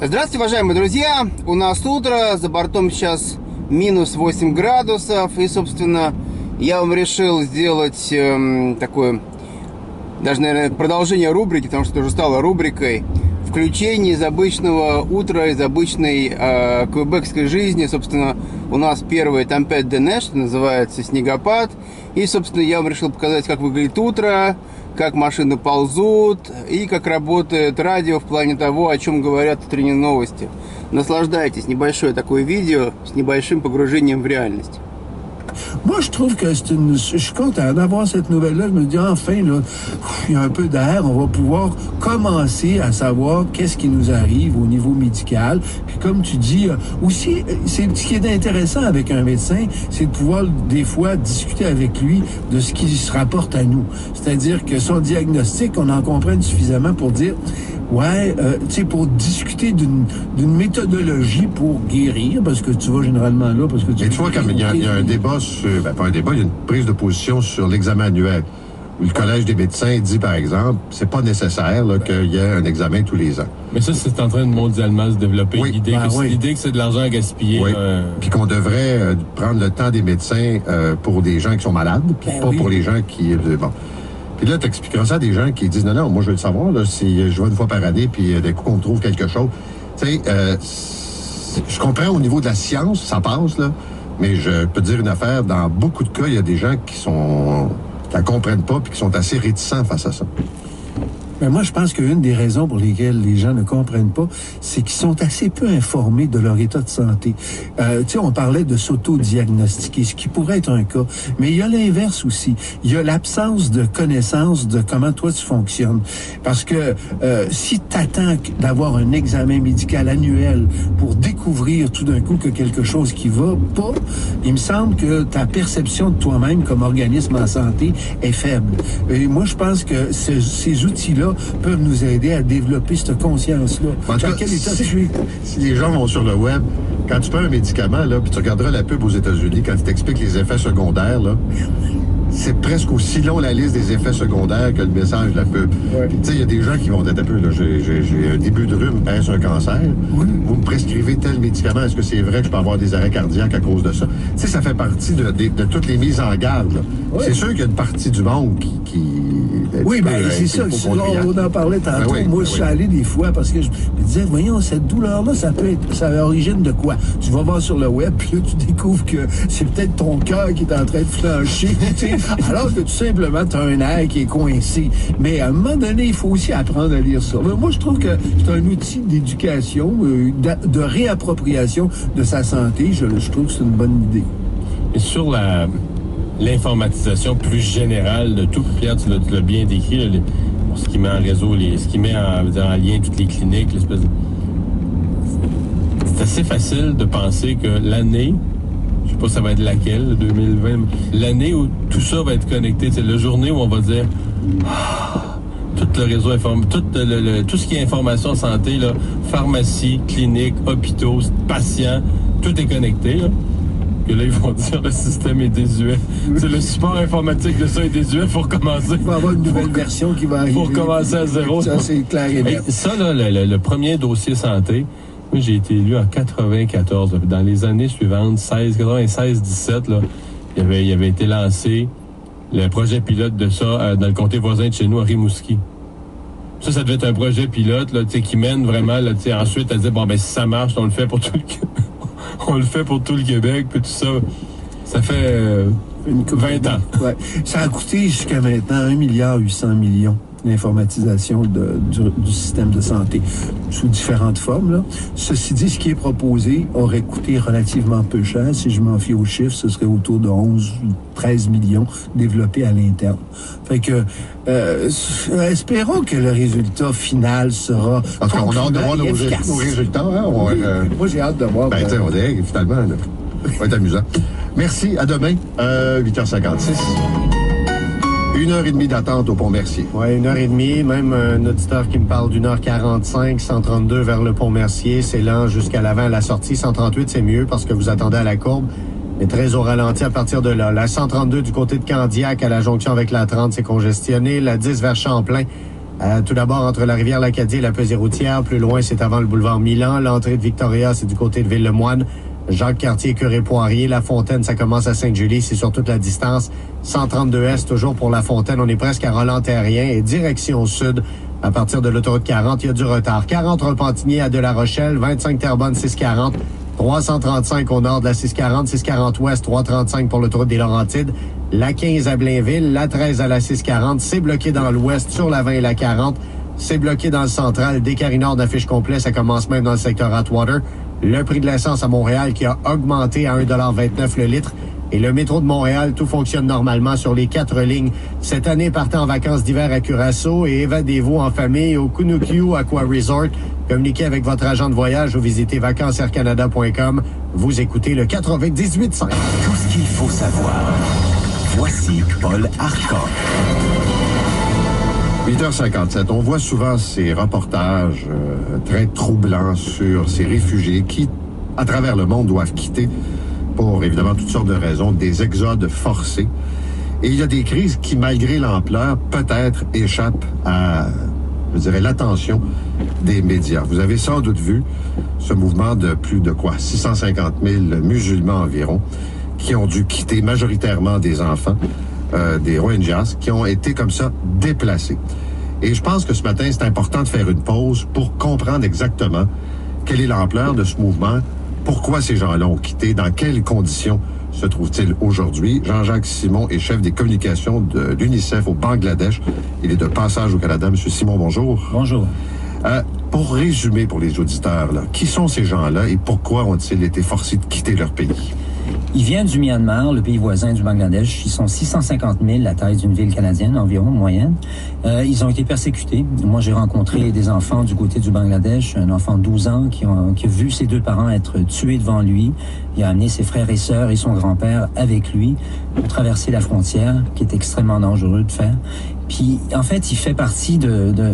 Здравствуйте, уважаемые друзья! У нас утро, за бортом сейчас минус 8 градусов. И, собственно, я вам решил сделать такое, даже, наверное, продолжение рубрики, потому что это уже стало рубрикой. Включение из обычного утра, из обычной квебекской жизни. Собственно, у нас первый Tempête de Neige, что называется, снегопад. И, собственно, я вам решил показать, как выглядит утро, как машины ползут и как работает радио в плане того, о чем говорят утренние новости. Наслаждайтесь, небольшое такое видео с небольшим погружением в реальность. Moi, je trouve que je suis content d'avoir cette nouvelle-là. Je me dis, enfin, là, il y a un peu d'air. On va pouvoir commencer à savoir qu'est-ce qui nous arrive au niveau médical. Puis, comme tu dis, aussi, ce qui est intéressant avec un médecin, c'est de pouvoir, des fois, discuter avec lui de ce qui se rapporte à nous. C'est-à-dire que son diagnostic, on en comprenne suffisamment pour dire, ouais, tu sais, pour discuter d'une méthodologie pour guérir, parce que tu vas généralement là, parce que tu... Et tu vois, comme il y a un débat sur, pas un débat, il y a une prise de position sur l'examen annuel. Le Collège des médecins dit, par exemple, c'est pas nécessaire qu'il y ait un examen tous les ans. Mais ça, c'est en train de mondialement se développer. Oui. L'idée que c'est de l'argent à gaspiller. Oui. Puis qu'on devrait prendre le temps des médecins pour des gens qui sont malades, puis pas pour les gens qui... bon. Puis là, tu expliqueras ça à des gens qui disent, non, moi, je veux le savoir, là, si je vais une fois par année, puis d'un coup, on trouve quelque chose. Tu sais, je comprends au niveau de la science, ça passe, là, mais je peux te dire une affaire, dans beaucoup de cas, il y a des gens qui la comprennent pas puis qui sont assez réticents face à ça. Ben moi, je pense qu'une des raisons pour lesquelles les gens ne comprennent pas, c'est qu'ils sont assez peu informés de leur état de santé. Tu sais, on parlait de s'auto-diagnostiquer, ce qui pourrait être un cas. Mais il y a l'inverse aussi. Il y a l'absence de connaissance de comment toi tu fonctionnes. Parce que si tu attends d'avoir un examen médical annuel pour découvrir tout d'un coup que quelque chose qui va pas, il me semble que ta perception de toi-même comme organisme en santé est faible. Et moi, je pense que ces outils-là peuvent nous aider à développer cette conscience-là. En tout cas, si les gens vont sur le web, quand tu prends un médicament, là, puis tu regarderas la pub aux États-Unis, quand ils t'expliquent les effets secondaires, là, c'est presque aussi long la liste des effets secondaires que le message de la pub. Ouais. Tu sais, il y a des gens qui vont être un peu, là, j'ai un début de rhume, est-ce un cancer? Oui. Vous me prescrivez tel médicament, est-ce que c'est vrai que je peux avoir des arrêts cardiaques à cause de ça? Tu sais, ça fait partie de toutes les mises en garde. Ouais. C'est sûr qu'il y a une partie du monde qui oui, ben c'est ça. On en parlait tantôt. Moi, je suis allé des fois parce que je me disais, voyons, cette douleur-là, ça a l'origine de quoi? Tu vas voir sur le web, puis là, tu découvres que c'est peut-être ton cœur qui est en train de flancher, alors que tout simplement, tu as un air qui est coincé. Mais à un moment donné, il faut aussi apprendre à lire ça. Mais moi, je trouve que c'est un outil d'éducation, de réappropriation de sa santé. Je trouve que c'est une bonne idée. Et sur l'informatisation plus générale de tout, Pierre, tu l'as bien décrit, là, ce qui met en réseau, ce qui met en lien toutes les cliniques, l'espèce de... C'est assez facile de penser que l'année, je sais pas ça va être laquelle, 2020, l'année où tout ça va être connecté, c'est la journée où on va dire tout le réseau tout ce qui est information en santé, là, pharmacie, clinique, hôpitaux, patients, tout est connecté, là. Que là, ils vont dire le système est désuet. C'est le support informatique de ça est désuet. Il faut recommencer. Il va y avoir une nouvelle version qui va arriver. Pour recommencer à zéro. Ça, c'est clair et net. Ça, là, le premier dossier santé, moi, j'ai été élu en 94. Là, dans les années suivantes, 96-17, là, il avait été lancé le projet pilote de ça dans le comté voisin de chez nous, à Rimouski. Ça devait être un projet pilote là, qui mène vraiment là, ensuite à dire, bon, ben si ça marche, on le fait pour tout le on le fait pour tout le Québec, puis tout ça. Ça fait 20 ans. Ouais. Ça a coûté jusqu'à maintenant 1,8 milliard l'informatisation du système de santé sous différentes formes. Là. Ceci dit, ce qui est proposé aurait coûté relativement peu cher. Si je m'en fie aux chiffres, ce serait autour de 11 ou 13 millions développés à l'interne. Fait que espérons que le résultat final sera... Parce qu'on a hâte de voir nos résultats. Hein? Moi, j'ai hâte de voir. Ben, on dirait que finalement, là, ça va être amusant. Merci, à demain, 8h56. 1h30 d'attente au Pont-Mercier. Oui, 1h30. Même un auditeur qui me parle d'1h45, 132 vers le Pont-Mercier. C'est lent jusqu'à l'avant à la sortie. 138, c'est mieux parce que vous attendez à la courbe. est très au ralenti à partir de là. La 132 du côté de Candiac à la jonction avec la 30, c'est congestionné. La 10 vers Champlain, tout d'abord entre la rivière l'Acadie et la pesée routière. Plus loin, c'est avant le boulevard Milan. L'entrée de Victoria, c'est du côté de Ville-le-Moine. Jacques-Cartier, Curé-Poirier. La Fontaine, ça commence à Sainte-Julie, c'est sur toute la distance. 132 Est, toujours pour La Fontaine. On est presque à Roland-Terrien et direction sud. À partir de l'autoroute 40, il y a du retard. 40 Repentigny à De-la-Rochelle, 25 Terrebonne, 640. 335 au nord de la 640, 640 ouest, 335 pour l'autoroute des Laurentides. La 15 à Blainville, la 13 à la 640. C'est bloqué dans l'ouest sur la 20 et la 40. C'est bloqué dans le central. Descaries-Nord d'affiche complet, ça commence même dans le secteur Atwater. Le prix de l'essence à Montréal qui a augmenté à 1,29 $ le litre. Et le métro de Montréal, tout fonctionne normalement sur les 4 lignes. Cette année, partez en vacances d'hiver à Curaçao et évadez-vous en famille au Kunukyu Aqua Resort. Communiquez avec votre agent de voyage ou visitez vacanceaircanada.com. Vous écoutez le 98.5. Tout ce qu'il faut savoir. Voici Paul Arcand. 8h57. On voit souvent ces reportages très troublants sur ces réfugiés qui, à travers le monde, doivent quitter pour, évidemment, toutes sortes de raisons, des exodes forcés. Et il y a des crises qui, malgré l'ampleur, peut-être échappent à, je dirais, l'attention des médias. Vous avez sans doute vu ce mouvement de plus de 650 000 musulmans environ qui ont dû quitter, majoritairement des enfants, des Rohingyas, qui ont été comme ça déplacés. Et je pense que ce matin, c'est important de faire une pause pour comprendre exactement quelle est l'ampleur de ce mouvement, pourquoi ces gens-là ont quitté, dans quelles conditions se trouvent-ils aujourd'hui. Jean-Jacques Simon est chef des communications de l'UNICEF au Bangladesh. Il est de passage au Canada. Monsieur Simon, bonjour. Bonjour. Pour résumer pour les auditeurs, là, qui sont ces gens-là et pourquoi ont-ils été forcés de quitter leur pays? Ils viennent du Myanmar, le pays voisin du Bangladesh. Ils sont 650 000, la taille d'une ville canadienne, environ, moyenne. Ils ont été persécutés. Moi, j'ai rencontré des enfants du côté du Bangladesh, un enfant de 12 ans qui a vu ses 2 parents être tués devant lui. Il a amené ses frères et sœurs et son grand-père avec lui pour traverser la frontière, qui est extrêmement dangereux de faire. Puis, en fait, il fait partie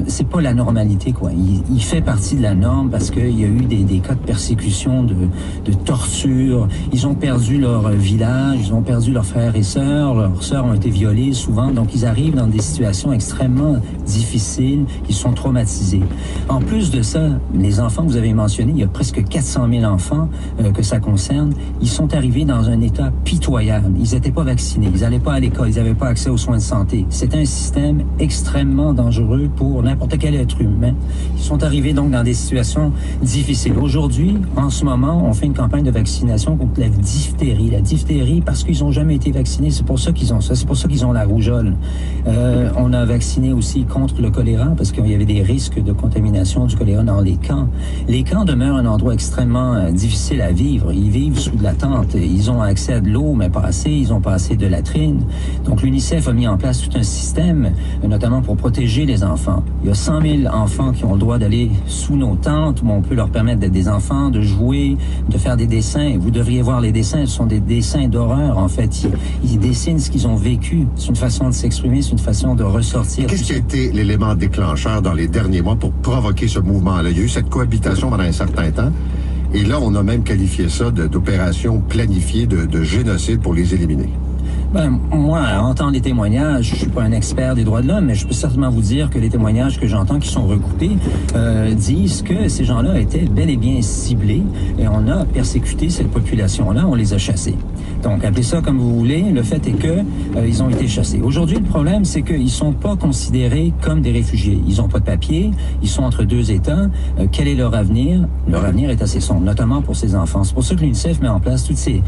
c'est pas la normalité, quoi. Il fait partie de la norme parce qu'il y a eu des cas de persécution, de torture. Ils ont perdu leur village, ils ont perdu leurs frères et sœurs. Leurs sœurs ont été violées souvent. Donc, ils arrivent dans des situations extrêmement difficiles. Ils sont traumatisés. En plus de ça, les enfants que vous avez mentionnés, il y a presque 400 000 enfants que ça concerne. Ils sont arrivés dans un état pitoyable. Ils n'étaient pas vaccinés. Ils n'allaient pas à l'école. Ils n'avaient pas accès aux soins de santé. C'était un système extrêmement dangereux pour n'importe quel être humain. Ils sont arrivés donc dans des situations difficiles. Aujourd'hui, en ce moment, on fait une campagne de vaccination contre la diphtérie. La diphtérie, parce qu'ils n'ont jamais été vaccinés, c'est pour ça qu'ils ont ça. C'est pour ça qu'ils ont la rougeole. On a vacciné aussi contre le choléra, parce qu'il y avait des risques de contamination du choléra dans les camps. Les camps demeurent un endroit extrêmement difficile à vivre. Ils vivent sous de la tente. Ils ont accès à de l'eau, mais pas assez. Ils ont pas assez de latrines. Donc, l'UNICEF a mis en place tout un système, notamment pour protéger les enfants. Il y a 100 000 enfants qui ont le droit d'aller sous nos tentes, où on peut leur permettre d'être des enfants, de jouer, de faire des dessins. Vous devriez voir les dessins, ce sont des dessins d'horreur, en fait. Ils dessinent ce qu'ils ont vécu. C'est une façon de s'exprimer, c'est une façon de ressortir. Qu'est-ce qui a été l'élément déclencheur dans les derniers mois pour provoquer ce mouvement-là? Il y a eu cette cohabitation pendant un certain temps. Et là, on a même qualifié ça d'opération planifiée de génocide pour les éliminer. Ben, moi, à entendre les témoignages, je suis pas un expert des droits de l'homme, mais je peux certainement vous dire que les témoignages que j'entends qui sont recoupés disent que ces gens-là étaient bel et bien ciblés et on a persécuté cette population-là, on les a chassés. Donc, appelez ça comme vous voulez. Le fait est que ils ont été chassés. Aujourd'hui, le problème, c'est qu'ils sont pas considérés comme des réfugiés. Ils ont pas de papier. Ils sont entre 2 États. Quel est leur avenir? Leur avenir est assez sombre, notamment pour ces enfants. C'est pour ça que l'UNICEF met en place toutes ces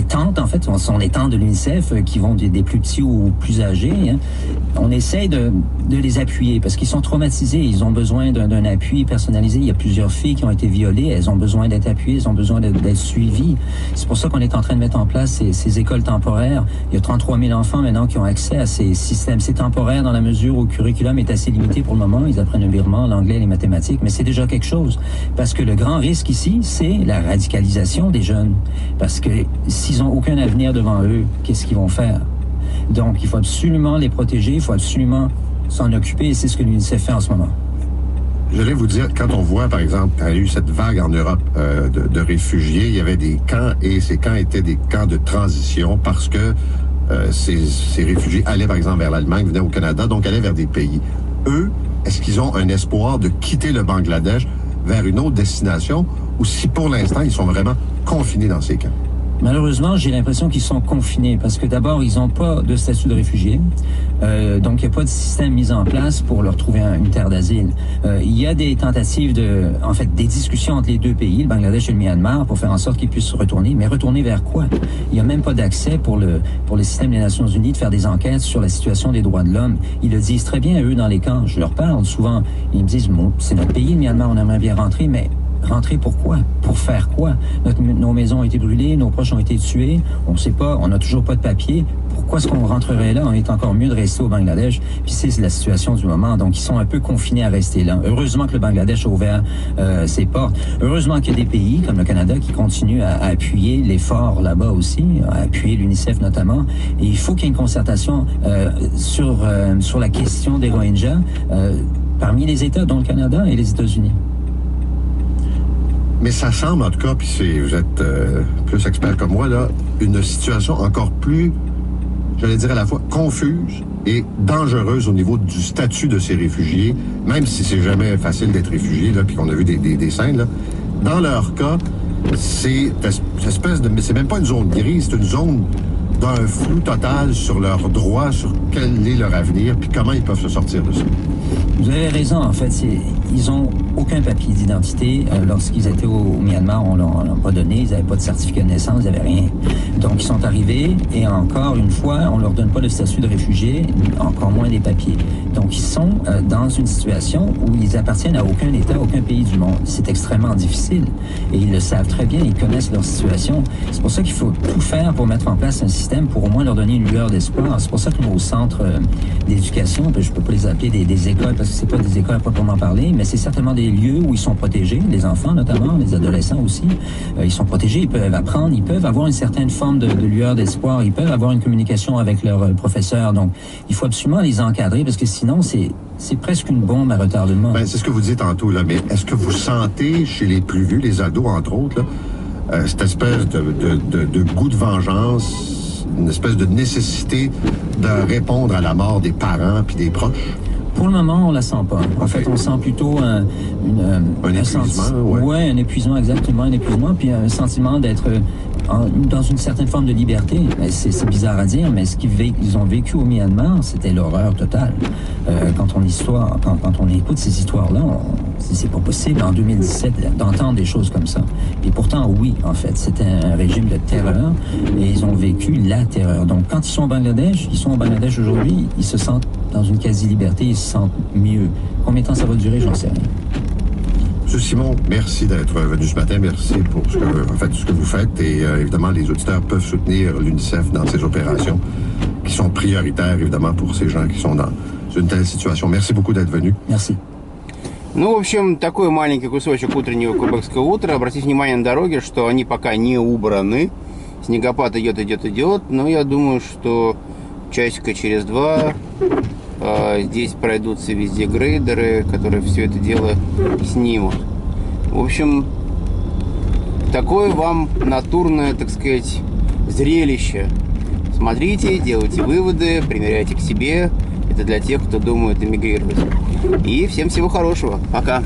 tentes, en fait, sont les tentes de l'UNICEF qui vont des plus petits aux plus âgés. Hein. On essaye de les appuyer parce qu'ils sont traumatisés. Ils ont besoin d'un appui personnalisé. Il y a plusieurs filles qui ont été violées. Elles ont besoin d'être appuyées. Elles ont besoin d'être suivies. C'est pour ça qu'on est en train de mettre en place ces écoles temporaires. Il y a 33 000 enfants maintenant qui ont accès à ces systèmes. C'est temporaire dans la mesure où le curriculum est assez limité pour le moment. Ils apprennent le birman, l'anglais, les mathématiques, mais c'est déjà quelque chose. Parce que le grand risque ici, c'est la radicalisation des jeunes. Parce que s'ils n'ont aucun avenir devant eux, qu'est-ce qu'ils vont faire? Donc, il faut absolument les protéger, il faut absolument s'en occuper, et c'est ce que l'UNICEF fait en ce moment. j'allais vous dire, quand on voit, par exemple, quand il y a eu cette vague en Europe de réfugiés, il y avait des camps, et ces camps étaient des camps de transition parce que ces réfugiés allaient, par exemple, vers l'Allemagne, venaient au Canada, donc allaient vers des pays. Eux, est-ce qu'ils ont un espoir de quitter le Bangladesh vers une autre destination, ou si pour l'instant, ils sont vraiment confinés dans ces camps? Malheureusement, j'ai l'impression qu'ils sont confinés parce que d'abord, ils n'ont pas de statut de réfugié. Donc, il n'y a pas de système mis en place pour leur trouver une terre d'asile. Il y a des tentatives des discussions entre les deux pays, le Bangladesh et le Myanmar, pour faire en sorte qu'ils puissent se retourner. Mais retourner vers quoi? Il n'y a même pas d'accès pour le système des Nations Unies de faire des enquêtes sur la situation des droits de l'homme. Ils le disent très bien, eux, dans les camps. Je leur parle souvent. Ils me disent, bon, c'est notre pays, le Myanmar, on aimerait bien rentrer, mais rentrer pourquoi? Pour faire quoi? Nos maisons ont été brûlées, nos proches ont été tués, on ne sait pas, on n'a toujours pas de papier. Pourquoi est-ce qu'on rentrerait là? On est encore mieux de rester au Bangladesh. Puis c'est la situation du moment. Donc, ils sont un peu confinés à rester là. Heureusement que le Bangladesh a ouvert ses portes. Heureusement qu'il y a des pays, comme le Canada, qui continuent à appuyer l'effort là-bas aussi, à appuyer l'UNICEF notamment. Et il faut qu'il y ait une concertation sur la question des Rohingyas parmi les États, dont le Canada et les États-Unis. Mais ça semble, en tout cas, puis vous êtes plus expert que moi, là, une situation encore plus, j'allais dire à la fois, confuse et dangereuse au niveau du statut de ces réfugiés, même si c'est jamais facile d'être réfugié, là, puis qu'on a vu des scènes, là. Dans leur cas, c'est même pas une zone grise, c'est une zone d'un flou total sur leurs droits, sur quel est leur avenir, puis comment ils peuvent se sortir de ça. Vous avez raison, en fait, ils ont aucun papier d'identité. Lorsqu'ils étaient au Myanmar, on leur pas donné, ils n'avaient pas de certificat de naissance, ils n'avaient rien. Donc, ils sont arrivés, et encore une fois, on leur donne pas le statut de réfugié, encore moins des papiers. Donc, ils sont dans une situation où ils appartiennent à aucun État, aucun pays du monde. C'est extrêmement difficile, et ils le savent très bien, ils connaissent leur situation. C'est pour ça qu'il faut tout faire pour mettre en place un système pour au moins leur donner une lueur d'espoir. C'est pour ça que nos centres d'éducation, je peux pas les appeler des écoles, parce que c'est pas des écoles à proprement parler, mais c'est certainement des lieux où ils sont protégés, les enfants notamment, les adolescents aussi. Ils sont protégés, ils peuvent apprendre, ils peuvent avoir une certaine forme de lueur d'espoir, ils peuvent avoir une communication avec leurs professeurs. Donc, il faut absolument les encadrer, parce que sinon, c'est presque une bombe à retardement. Ben, c'est ce que vous dites tantôt, là, mais est-ce que vous sentez chez les plus vieux, les ados, entre autres, là, cette espèce de goût de vengeance, une espèce de nécessité de répondre à la mort des parents puis des proches? Pour le moment, on la sent pas. En fait, on sent plutôt un épuisement, ouais, un épuisement, exactement, un épuisement, puis un sentiment d'être dans une certaine forme de liberté. C'est bizarre à dire, mais ce qu'ils ont vécu au Myanmar, c'était l'horreur totale. Quand on écoute ces histoires-là, c'est pas possible en 2017 d'entendre des choses comme ça. Et pourtant, oui, en fait, c'était un régime de terreur, et ils ont vécu la terreur. Donc, quand ils sont au Bangladesh aujourd'hui, ils se sentent dans une quasi-liberté, ils se sentent mieux. Combien de temps ça va durer, j'en sais rien. M. Simon, merci d'être venu ce matin. Merci pour ce que vous faites. Et évidemment, les auditeurs peuvent soutenir l'UNICEF dans ces opérations qui sont prioritaires, évidemment, pour ces gens qui sont dans une telle situation. Merci beaucoup d'être venu. Merci. Ну, в общем, такой маленький кусочек утреннего кубекского утра. Обратите внимание на дороги, что они пока не убраны. Снегопад идет, но я думаю, что часика через два здесь пройдутся везде грейдеры, которые все это дело снимут. В общем, такое вам натурное, так сказать, зрелище. Смотрите, делайте выводы, примеряйте к себе. Это для тех, кто думает эмигрировать. И всем всего хорошего. Пока.